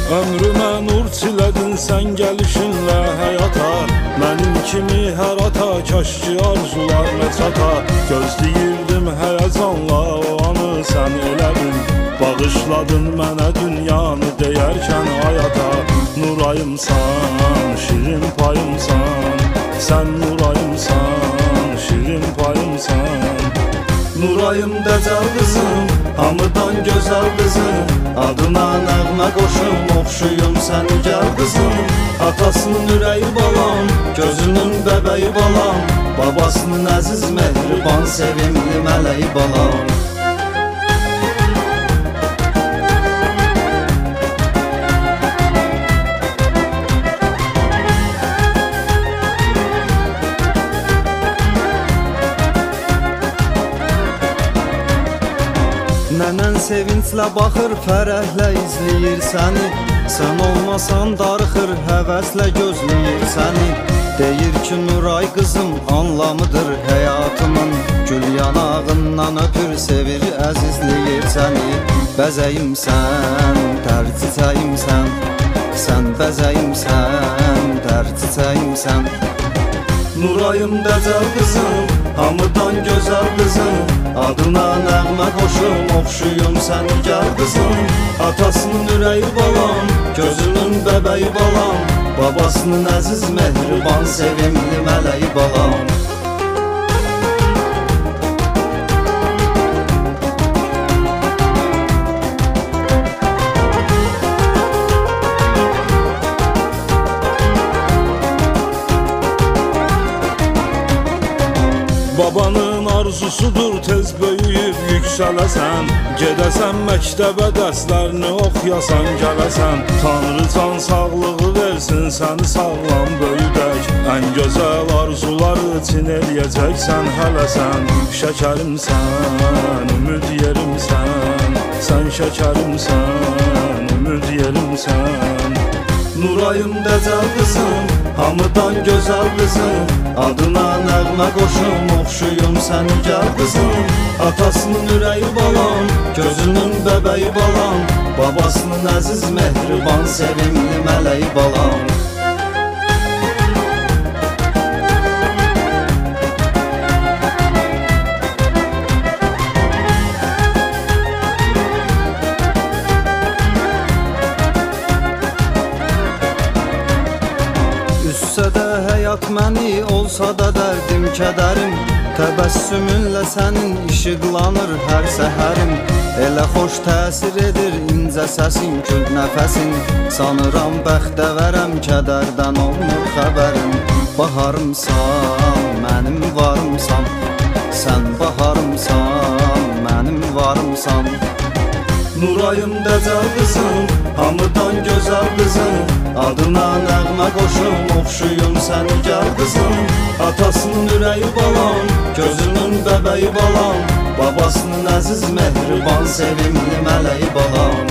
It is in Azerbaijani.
Ömrümə nur çilədin sən gəlişinlə həyata. Mənim kimi hər ata kaş ki arzularına çata. Gözləyirdim həyəcanla o anı sən elədin. Bağışladın mənə dünyanı deyərkən ayata. Nurayımsan, şirin payımsan, sən nurayımsan, şirin payımsan. Nurayım dəcəl qızım, hamıdan gözəl qızım. Adına nəğmə qoşum, oxşuyum sən gəl qızım. Atasının ürəyi balam, gözünün bəbəyi balam. Babasının əziz mehriban, sevimli mələyi balam. Nənən sevinclə baxır, fərəhlə izləyir səni. Sən olmasan darıxır, həvəslə gözləyir səni. Deyir ki Nuray qızım anlamıdır həyatımın. Gül yanağından öpür, sevir, əzizləyir səni. Bəzəyimsən, tər çiçəyimsən, sən bəzəyimsən, tər çiçəyimsən. Nurayım dəcəl qızım, hamıdan gözəl qızım. Adına nəğmə qoşum, oxşuyum sən gəl qızım. Atasının ürəyi balam, gözünün bəbəyi balam. Babasının əziz mehriban, sevimli mələyi balam. Babanın arzusudur tez böyüyüb yüksələsən. Gedəsən məktəbə dərslərini oxuyasan gələsən. Tanrı can sağlığı versin səni sağlam böyüdək. Ən gözəl arzuları için eləyəcəksən hələsən. Şəkərimsən, ümid yerimsən, sən şəkərimsən, ümid yerimsən. Nurayım dəcəl qızım, hamıdan gözəl qızım. Adına nəğmə qoşum, oxşuyum sən gəl qızım. Atasının ürəyi balam, gözünün bəbəyi balam. Babasının əziz mehriban, sevimli mələyi balam. Həyat məni olsa da dərdim, kədərim. Təbəssümünlə sənin işıqlanır hər səhərim. Elə xoş təsir edir incə səsin, kül nəfəsin. Sanıram bəxtəvərəm, kədərdən olmur xəbərim. Baharımsan, mənim varımsan, sən baharımsan, mənim varımsan. Nurayım dəcəl qızım, hamıdan gözəl qızım. Adına nəğmə qoşum, oxşuyum sən gəl qızım. Atasının ürəyi balam, gözünün bəbəyi balam. Babasının əziz mehriban, sevimli mələyi balam.